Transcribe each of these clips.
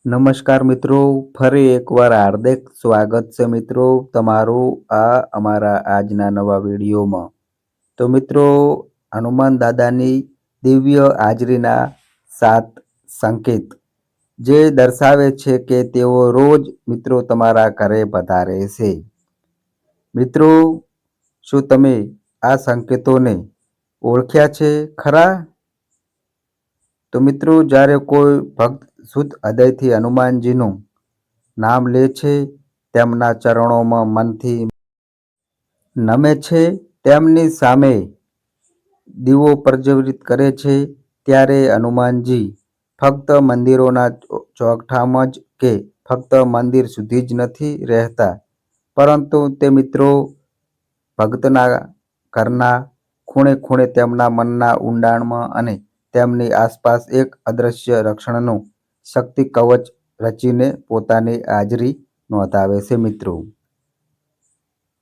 નમસ્કાર મિત્રો, ફરી એકવાર હાર્દિક સ્વાગત છે મિત્રો તમારું આ અમારા આજના નવા વિડીયોમાં. તો મિત્રો, હનુમાન દાદાની દિવ્ય હાજરીના 7 સંકેત જે દર્શાવે છે કે તેઓ રોજ મિત્રો તમારા ઘરે પધારે છે. મિત્રો, શું તમે આ સંકેતોને ઓળખ્યા છે ખરા? તો મિત્રો, જ્યારે કોઈ ભક્ત શુદ્ધ હૃદયથી હનુમાનજીનું નામ લે છે, તેમના ચરણોમાં મનથી નમે છે, તેમની સામે દીવો પ્રજ્વલિત કરે છે, ત્યારે હનુમાનજી ફક્ત મંદિરોના ચોકઠામાં જ કે ફક્ત મંદિર સુધી જ નથી રહેતા, પરંતુ તે મિત્રો ભક્તના ઘરના ખૂણે ખૂણે, તેમના મનના ઊંડાણમાં અને તેમની આસપાસ એક અદ્રશ્ય રક્ષણનું શક્તિ કવચ રચીને પોતાની હાજરી નોંધાવે છે મિત્રો.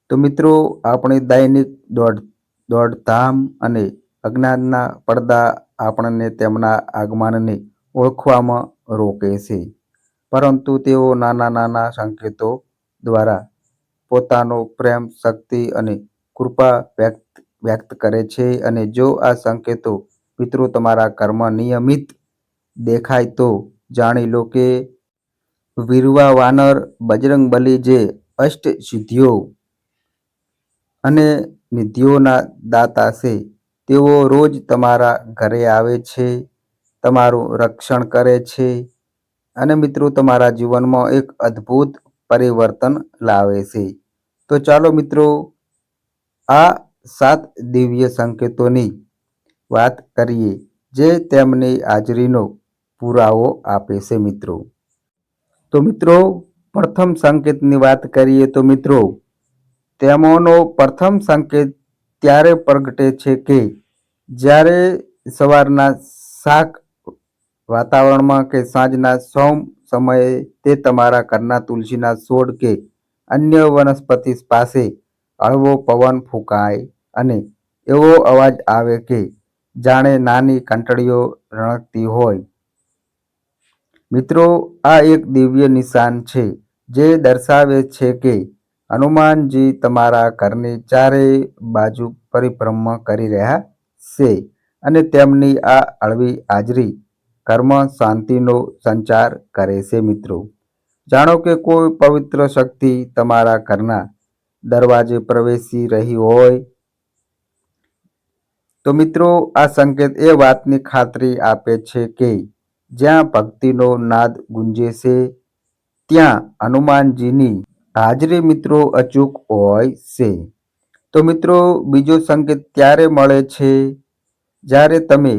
તો મિત્રો, આપણી દૈનિક દોડધામ અને અજ્ઞાનના પડદા આપણને તેમના આગમનને ઓળખવામાં રોકે છે, પરંતુ તેઓ નાના નાના સંકેતો દ્વારા પોતાનો પ્રેમ, શક્તિ અને કૃપા વ્યક્ત કરે છે. અને જો આ સંકેતો મિત્રો તમારા ઘરમાં નિયમિત દેખાય તો જાણી લો કે વીરવા વાનર બજરંગબલી જે અષ્ટ સિદ્ધિઓ અને નિધિઓના દાતા છે, તેઓ રોજ તમારા ઘરે આવે છે, તમારું રક્ષણ કરે છે અને મિત્રો તમારા જીવનમાં એક અદ્ભુત પરિવર્તન લાવે છે. તો ચાલો મિત્રો, આ 7 દિવ્ય સંકેતોની વાત કરીએ જે તેમની હાજરીનો પુરાવો આપે છે મિત્રો. તો મિત્રો, પ્રથમ સંકેતની વાત કરીએ તો મિત્રો, તેમાંનો પ્રથમ સંકેત ત્યારે પ્રગટે છે કે જ્યારે સવારના શાક વાતાવરણમાં કે સાંજના સૌમ સમયે તે તમારા ઘરના તુલસીના છોડ કે અન્ય વનસ્પતિ પાસે હળવો પવન ફૂંકાય અને એવો અવાજ આવે કે જાણે નાની ઘંટડીઓ રણકતી હોય. મિત્રો, આ એક દિવ્ય નિશાન છે જે દર્શાવે છે કે હનુમાનજી તમારા ઘરની ચારે બાજુ પરિભ્રમણ કરી રહ્યા છે અને તેમની આ હળવી હાજરી ઘરમાં શાંતિનો સંચાર કરે છે મિત્રો. જાણો કે કોઈ પવિત્ર શક્તિ તમારા ઘરના દરવાજે પ્રવેશી રહી હોય. તો મિત્રો, આ સંકેત એ વાતની ખાતરી આપે છે કે જ્યાં ભક્તિનો નાદ ગુંજે છે, ત્યાં હનુમાનજીની હાજરી મિત્રો અચૂક હોય છે. તો મિત્રો, બીજો સંકેત ત્યારે મળે છે જ્યારે તમે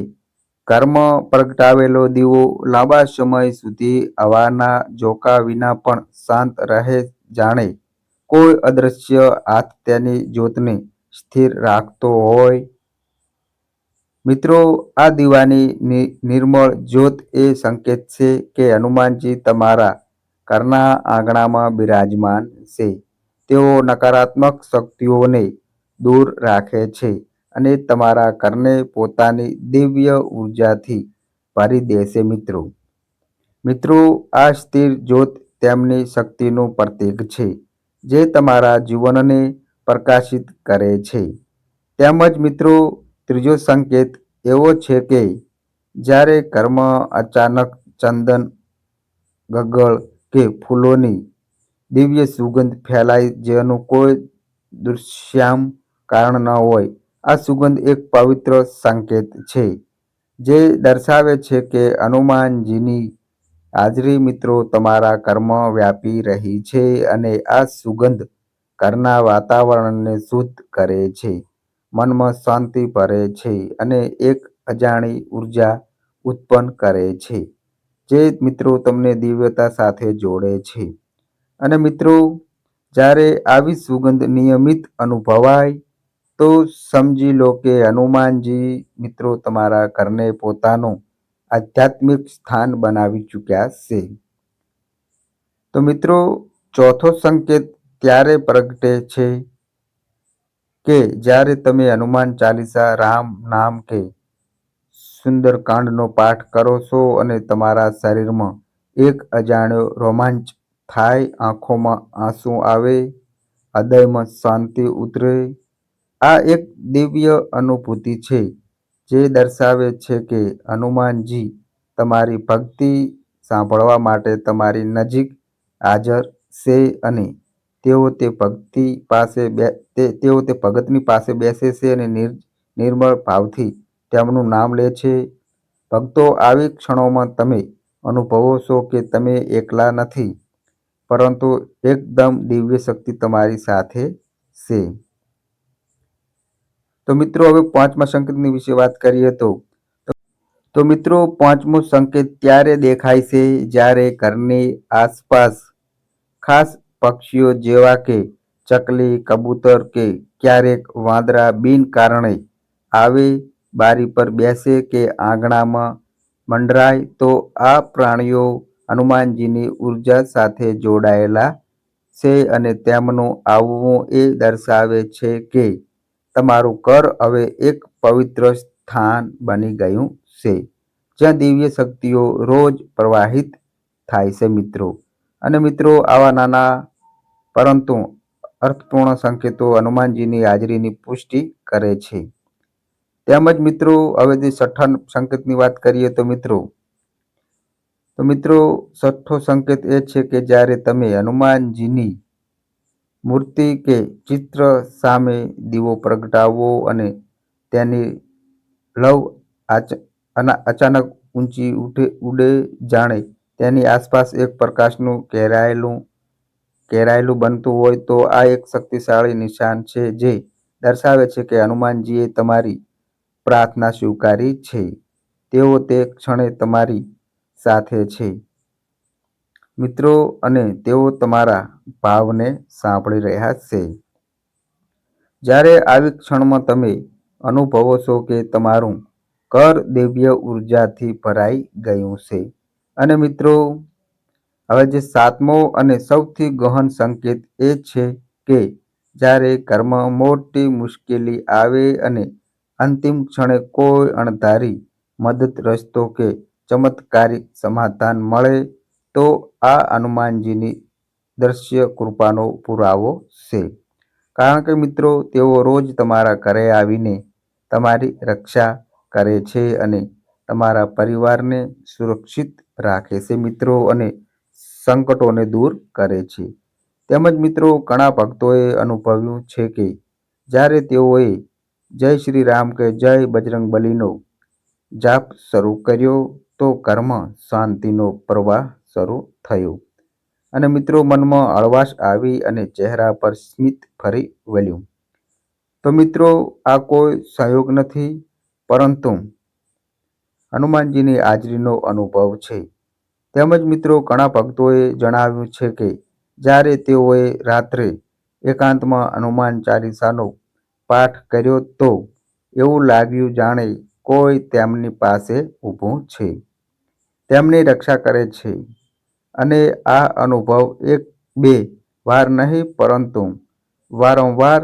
ઘરમાં પ્રગટાવેલો દીવો લાંબા સમય સુધી હવાના ઝોકા વિના પણ શાંત રહે, જાણે કોઈ અદ્રશ્ય હાથ તેની જ્યોતને સ્થિર રાખતો હોય. મિત્રો, આ દીવાની નિર્મળ જ્યોત એ સંકેત છે કે હનુમાનજી તમારા ઘરના આંગણામાં બિરાજમાન છે. તેઓ નકારાત્મક શક્તિઓને દૂર રાખે છે અને તમારા ઘરને પોતાની દિવ્ય ઉર્જાથી ભરી દેશે મિત્રો. મિત્રો, આ સ્થિર જ્યોત તેમની શક્તિનું પ્રતીક છે જે તમારા જીવનને પ્રકાશિત કરે છે. તેમજ મિત્રો, ત્રીજો સંકેત એવો છે કે જ્યારે ઘરમાં અચાનક ચંદન, ગગળ કે ફૂલોની દિવ્ય સુગંધ ફેલાય જેનું કોઈ દૃશ્યામ કારણ ન હોય. આ સુગંધ એક પવિત્ર સંકેત છે જે દર્શાવે છે કે હનુમાનજીની હાજરી મિત્રો તમારા ઘરમાં વ્યાપી રહી છે અને આ સુગંધ ઘરના વાતાવરણને શુદ્ધ કરે છે, મનમાં શાંતિ ભરે છે અને એક અજાણી ઉર્જા ઉત્પન્ન કરે છે જે મિત્રો તમને દિવ્યતા સાથે જોડે છે. અને મિત્રો, જ્યારે આવી સુગંધ નિયમિત અનુભવાય તો સમજી લો કે હનુમાનજી મિત્રો તમારા ઘરને પોતાનું આધ્યાત્મિક સ્થાન બનાવી ચૂક્યા છે. તો મિત્રો, ચોથો સંકેત ત્યારે પ્રગટે છે કે જ્યારે તમે હનુમાન ચાલીસા, રામ નામ કે સુંદરકાંડનો પાઠ કરો છો અને તમારા શરીરમાં એક અજાણ્યો રોમાંચ થાય, આંખોમાં આંસુ આવે, હૃદયમાં શાંતિ ઉતરે. આ એક દિવ્ય અનુભૂતિ છે જે દર્શાવે છે કે હનુમાનજી તમારી ભક્તિ સાંભળવા માટે તમારી નજીક હાજર છે અને તેઓ તે ભગતની પાસે બેસે છે અને નિર્મળ ભાવથી તેમનું નામ લે છે. ભક્તો, આવી ક્ષણોમાં તમે અનુભવો છો કે તમે એકલા નથી, પરંતુ એકદમ દિવ્ય શક્તિ તમારી સાથે છે. તો મિત્રો, હવે પાંચમા સંકેતની વિશે વાત કરીએ તો મિત્રો, પાંચમો સંકેત ત્યારે દેખાય છે જ્યારે ઘરની આસપાસ ખાસ પક્ષીઓ જેવા કે ચકલી, કબૂતર કે ક્યારેક વાંદરા બિન કારણે આવે, બારી પર બેસે કે આંગણામાં મંડરાય. તો આ પ્રાણીઓ હનુમાનજીની ઉર્જા સાથે જોડાયેલા છે અને તેમનું આવવું એ દર્શાવે છે કે તમારું ઘર હવે એક પવિત્ર સ્થાન બની ગયું છે, જ્યાં દિવ્ય શક્તિઓ રોજ પ્રવાહિત થાય છે મિત્રો. અને મિત્રો, આવા નાના પરંતુ અર્થપૂર્ણ સંકેતો હનુમાનજીની હાજરીની પુષ્ટિ કરે છે. તેમજ મિત્રો, હવે જે છઠ્ઠા સંકેતની વાત કરીએ તો મિત્રો છઠ્ઠો સંકેત એ છે કે જ્યારે તમે હનુમાનજીની મૂર્તિ કે ચિત્ર સામે દીવો પ્રગટાવો અને તેની લવ અચાનક ઊંચી ઉડે, જાણે તેની આસપાસ એક પ્રકાશનું ઘેરાયેલું બનતું હોય, તો આ એક શક્તિશાળી નિશાન છે જે દર્શાવે છે કે હનુમાનજીએ તમારી પ્રાર્થના સ્વીકારી છે. તેઓ તે ક્ષણે તમારી સાથે છે મિત્રો, અને તેઓ તમારા ભાવને સાંભળી રહ્યા છે. જ્યારે આવી ક્ષણમાં તમે અનુભવો છો કે તમારું ઘર દિવ્ય ઉર્જાથી ભરાઈ ગયું છે. અને મિત્રો, હવે જે સાતમો અને સૌથી ગહન સંકેત એ છે કે જ્યારે ઘરમાં મોટી મુશ્કેલી આવે અને અંતિમ ક્ષણે કોઈ અણધારી મદદ, રસ્તો કે ચમત્કારિક સમાધાન મળે, તો આ હનુમાનજીની દ્રશ્ય કૃપાનો પુરાવો છે. કારણ કે મિત્રો, તેઓ રોજ તમારા ઘરે આવીને તમારી રક્ષા કરે છે અને તમારા પરિવારને સુરક્ષિત રાખે છે મિત્રો, અને સંકટોને દૂર કરે છે. તેમજ મિત્રો, ઘણા ભક્તોએ અનુભવ્યું છે કે જ્યારે તેઓએ જય શ્રી રામ કે જય બજરંગબલીનો જાપ શરૂ કર્યો, તો ઘરમાં શાંતિનો પ્રવાહ શરૂ થયો અને મિત્રો, મનમાં હળવાશ આવી અને ચહેરા પર સ્મિત ફરી વળ્યું. તો મિત્રો, આ કોઈ સંયોગ નથી, પરંતુ હનુમાનજીની હાજરીનો અનુભવ છે. તેમજ મિત્રો, ઘણા ભક્તોએ જણાવ્યું છે કે જ્યારે તેઓએ રાત્રે એકાંતમાં હનુમાન ચાલીસાનો પાઠ કર્યો, તો એવું લાગ્યું જાણે કોઈ તેમની પાસે ઊભું છે, તેમની રક્ષા કરે છે. અને આ અનુભવ એક બે વાર નહીં, પરંતુ વારંવાર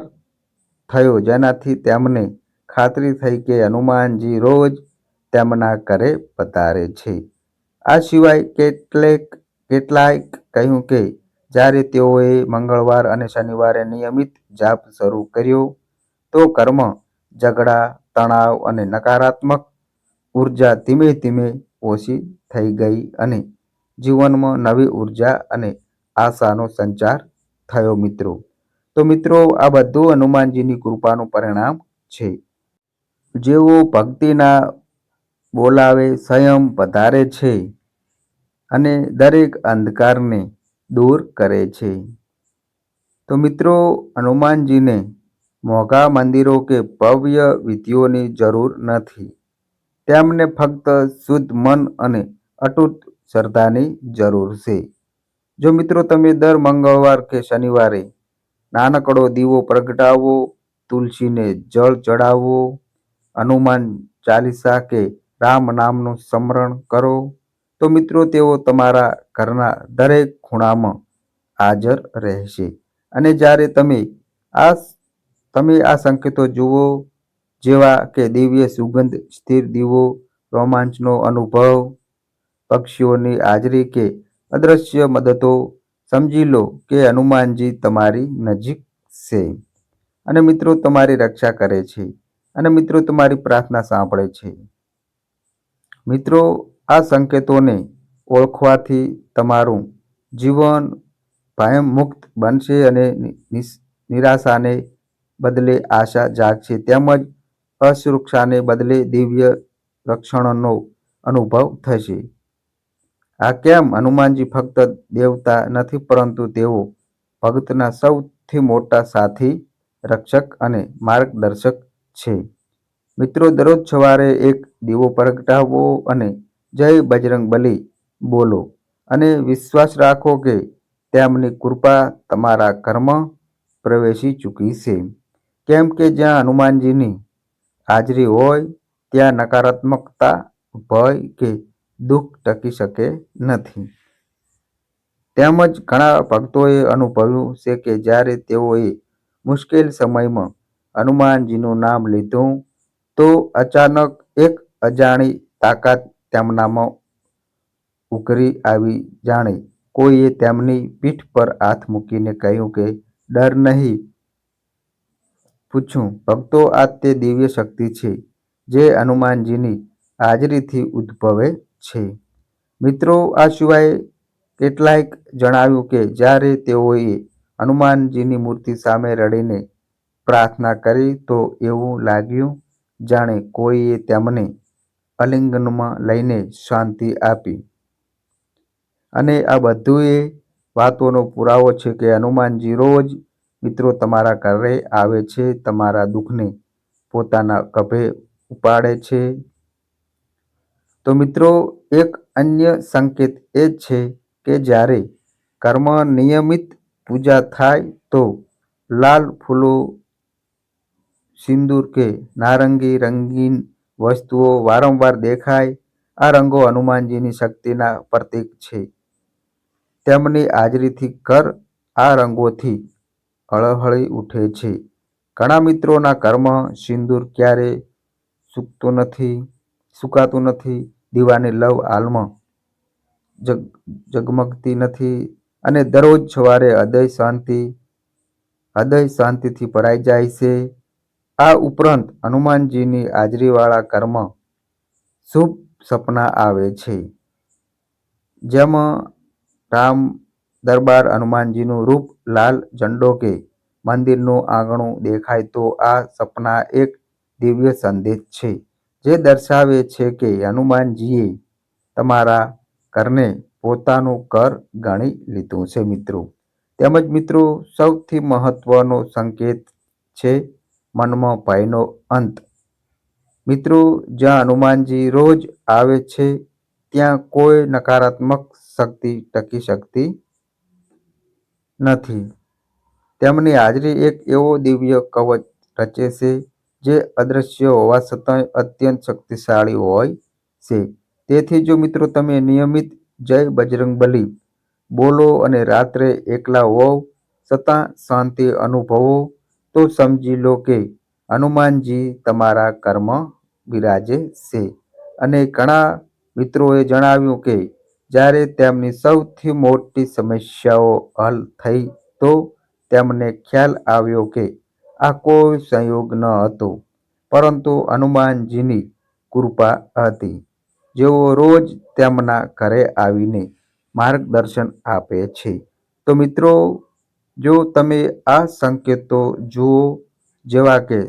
થયો, જેનાથી તેમને ખાતરી થઈ કે હનુમાનજી રોજ તેમના ઘરે પધારે છે. આ સિવાય કેટલાય કહ્યું કે જ્યારે તેઓએ મંગળવાર અને શનિવારે નિયમિત જાપ શરૂ કર્યો, તો ઘરમાં ઝઘડા, તણાવ અને નકારાત્મક ઉર્જા ધીમે ધીમે ઓછી થઈ ગઈ અને જીવનમાં નવી ઉર્જા અને આશાનો સંચાર થયો મિત્રો. તો મિત્રો, આ બધું હનુમાનજીની કૃપાનું પરિણામ છે. જેઓ ભક્તિના બોલાવે સ્વયં પધારે છે અને દરેક અંધકારને દૂર કરે છે. તો મિત્રો, હનુમાનજીને મોંઘા મંદિરો કે ભવ્ય વિધિઓની જરૂર નથી. તેમને ફક્ત શુદ્ધ મન અને અતૂટ શ્રદ્ધાની જરૂર છે. જો મિત્રો તમે દર મંગળવાર કે શનિવારે નાનકડો દીવો પ્રગટાવો, તુલસીને જળ ચડાવો, હનુમાન ચાલીસા કે રામ નામનું સ્મરણ કરો, તો મિત્રો તેઓ તમારા ઘરના દરેક ખૂણામાં હાજર રહેશે. અને જ્યારે તમે આ સંકેતો જુઓ, જેવા કે દિવ્ય સુગંધ, સ્થિર દીવો, રોમાંચનો અનુભવ, પક્ષીઓની હાજરી કે અદ્રશ્ય મદદો સમજી લો કે હનુમાનજી તમારી નજીક છે અને મિત્રો તમારી રક્ષા કરે છે અને મિત્રો તમારી પ્રાર્થના સાંભળે છે. મિત્રો આ સંકેતોને ઓળખવાથી તમારું જીવન ભયમુક્ત બનશે અને નિરાશાને બદલે આશા જાગશે તેમજ અસુરક્ષાને બદલે દિવ્ય રક્ષણનો અનુભવ થશે. આ કેમ? હનુમાનજી ફક્ત દેવતા નથી પરંતુ તેઓ ભક્તના સૌથી મોટા સાથી, રક્ષક અને માર્ગદર્શક છે. મિત્રો દરરોજ સવારે એક દીવો પ્રગટાવો અને જય બજરંગબલી બોલો અને વિશ્વાસ રાખો કે તેમની કૃપા તમારા ઘરમાં પ્રવેશી ચૂકી છે. કેમ કે જ્યાં હનુમાનજીની હાજરી હોય ત્યાં નકારાત્મકતા, ભય કે દુઃખ ટકી શકે નથી. તેમજ ઘણા ભક્તોએ અનુભવ્યું છે કે જ્યારે તેઓએ મુશ્કેલ સમયમાં હનુમાનજીનું નામ લીધું તો અચાનક એક અજાણી તાકાત તેમનામાં ઉકરી આવી. જાણે કોઈએ તેમની પીઠ પર હાથ મૂકીને કહ્યું કે ડર નહીં. પૂછું ભક્તો, આ તે દિવ્ય શક્તિ છે જે હનુમાનજીની હાજરીથી ઉદ્ભવે છે. મિત્રો આ સિવાય કેટલાયક જણાવ્યું કે જ્યારે તેઓએ હનુમાનજીની મૂર્તિ સામે રડીને પ્રાર્થના કરી તો એવું લાગ્યું જાણે કોઈએ તેમને આલિંગનમાં લઈને શાંતિ આપી. અને આ બધું વાતોનો પુરાવો છે કે હનુમાનજી રોજ મિત્રો તમારા ઘરે આવે છે, તમારા દુઃખને પોતાના ખભે ઉપાડે છે. તો મિત્રો એક અન્ય સંકેત એ છે કે જ્યારે ઘરમાં નિયમિત પૂજા થાય તો લાલ ફૂલો, સિંદૂર કે નારંગી રંગીન વસ્તુઓ વારંવાર દેખાય. આ રંગો હનુમાનજીની શક્તિના પ્રતીક છે. તેમની હાજરીથી ઘર આ રંગોથી હળહળી ઉઠે છે. ઘણા મિત્રોના ઘરમાં સિંદૂર ક્યારેય સુકાતું નથી, દીવાની લવ હાલમાં ઝગમગતી નથી અને દરરોજ સવારે હૃદય શાંતિથી ભરાઈ જાય છે. આ ઉપરાંત હનુમાનજીની હાજરીવાળા ઘરમાં શુભ સપના આવે છે. જેમાં રામ દરબાર, હનુમાનજીનું રૂપ, લાલ ઝંડો કે મંદિરનું આંગણું દેખાય તો આ સપના એક દિવ્ય સંદેશ છે જે દર્શાવે છે કે હનુમાનજીએ તમારા ઘરને પોતાનું ઘર ગણી લીધું છે. મિત્રો તેમજ મિત્રો સૌથી મહત્વનો સંકેત છે મનમાં ભયનો અંત. મિત્રો જ્યાં હનુમાનજી રોજ આવે છે ત્યાં કોઈ નકારાત્મક શક્તિ ટકી શકતી નથી. તેમની હાજરી એક એવો દિવ્ય કવચ રચે છે જે અદ્રશ્ય હોવા છતાં અત્યંત શક્તિશાળી હોય છે. તેથી જો મિત્રો તમે નિયમિત જય બજરંગબલી બોલો અને રાત્રે એકલા હોવ છતાં શાંતિ અનુભવો તો સમજી લો કે હનુમાનજી તમારા ઘરમાં બિરાજે છે. અને ઘણા મિત્રોએ જણાવ્યું કે જ્યારે તેમની સૌથી મોટી સમસ્યાઓ હલ થઈ તો તેમને ખ્યાલ આવ્યો કે આ કોઈ સંયોગ ન હતો પરંતુ હનુમાનજીની કૃપા હતી, જેઓ રોજ તેમના ઘરે આવીને માર્ગદર્શન આપે છે. તો મિત્રો જો તમે આ સંકેતો જુઓ, જેવા કે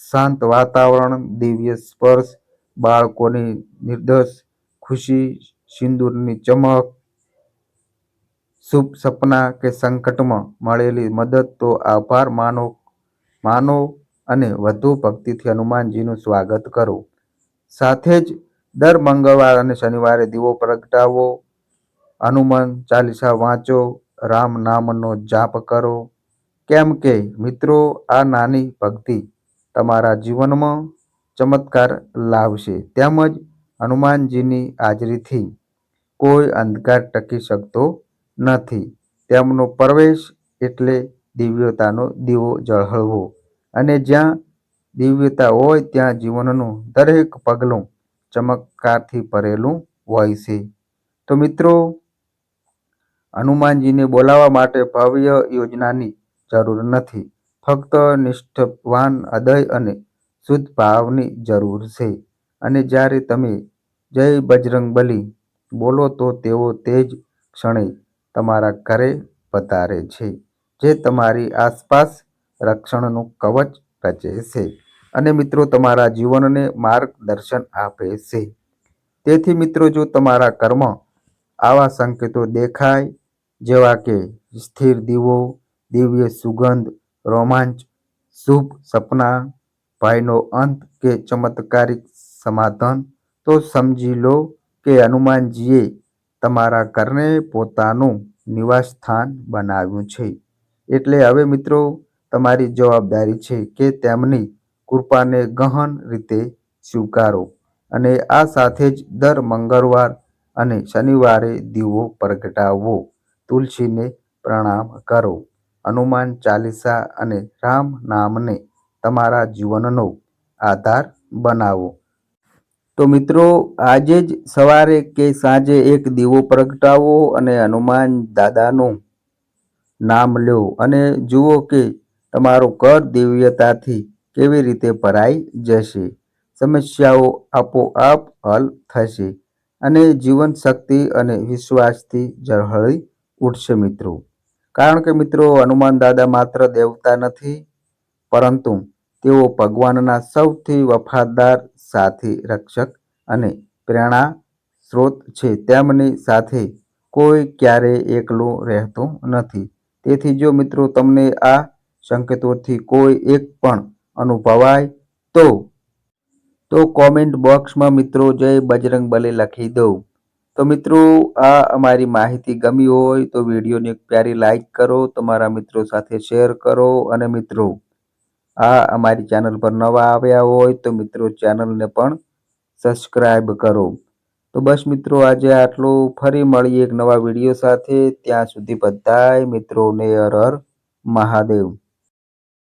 શાંત વાતાવરણ, દિવ્ય સ્પર્શ, બાળકોની નિર્દોષ ખુશી, સિંદૂરની ચમક, શુભ સપના કે સંકટમાં મળેલી મદદ, તો આભાર માનો અને વધુ ભક્તિથી હનુમાનજીનું સ્વાગત કરો. સાથે જ દર મંગળવાર અને શનિવારે દીવો પ્રગટાવો, હનુમાન ચાલીસા વાંચો, રામ નામનો જાપ કરો. કેમ કે મિત્રો આ નાની ભક્તિ તમારા જીવનમાં ચમત્કાર લાવશે. તેમજ હનુમાનજીની હાજરીથી કોઈ અંધકાર ટકી શકતો નથી. તેમનો પ્રવેશ એટલે દિવ્યતાનો દીવો ઝળહળવો અને જ્યાં દિવ્યતા હોય ત્યાં જીવનનું દરેક પગલું ચમત્કારથી ભરેલું હોય છે. તો મિત્રો હનુમાનજીને બોલાવવા માટે ભવ્ય યોજનાની જરૂર નથી. ફક્ત નિષ્ઠાવાન હૃદય અને શુદ્ધ ભાવની જરૂર છે. અને જ્યારે તમે જય બજરંગબલી બોલો તો તેઓ તે જ ક્ષણે તમારા ઘરે પધારે છે, જે તમારી આસપાસ રક્ષણનું કવચ રચે છે અને મિત્રો તમારા જીવનને માર્ગદર્શન આપે છે. તેથી મિત્રો, જો તમારા ઘરમાં આવા સંકેતો દેખાય, જેવા કે સ્થિર દીવો, દિવ્ય સુગંધ, રોમાંચ, શુભ સપના, ભયનો અંત કે ચમત્કારિક સમાધાન, તો સમજી લો કે હનુમાનજીએ તમારા ઘરને પોતાનું નિવાસસ્થાન બનાવ્યું છે. એટલે હવે મિત્રો, તમારી જવાબદારી છે કે તેમની કૃપાને ગહન રીતે સ્વીકારો અને આ સાથે જ દર મંગળવાર અને શનિવારે દીવો પ્રગટાવો, તુલસીને પ્રણામ કરો, હનુમાન ચાલીસા અને રામ નામને તમારા જીવનનો આધાર બનાવો. તો મિત્રો, આજે જ સવારે કે સાંજે એક દીવો પ્રગટાવો અને હનુમાન દાદાનું નામ લો અને જુઓ કે તમારું ઘર દિવ્યતાથી કેવી રીતે ભરાઈ જશે. સમસ્યાઓ આપોઆપ હલ થશે અને જીવન શક્તિ અને વિશ્વાસથી ઝળહળી ઉઠશે મિત્રો. કારણ કે મિત્રો, હનુમાન દાદા માત્ર દેવતા નથી, પરંતુ તેઓ ભગવાનના સૌથી વફાદાર સાથી, રક્ષક અને પ્રેરણા સ્ત્રોત છે. તેમની સાથે કોઈ ક્યારેય એકલું રહેતું નથી. તેથી જો મિત્રો તમને આ સંકેતોથી કોઈ એક પણ અનુભવાય તો કોમેન્ટ બોક્સમાં મિત્રો જય બજરંગબલી લખી દો. તો મિત્રો, આ અમારી માહિતી ગમી હોય તો વિડીયોને એક પ્યારી લાઈક કરો, તમારા મિત્રો સાથે શેર કરો અને મિત્રો, આ અમારી ચેનલ પર નવા આવ્યા હોય તો મિત્રો ચેનલને પણ સબસ્ક્રાઈબ કરો. તો બસ મિત્રો, આજે આટલું. ફરી મળીએ એક નવા વિડીયો સાથે. ત્યાં સુધી બધાય મિત્રોને હર હર મહાદેવ.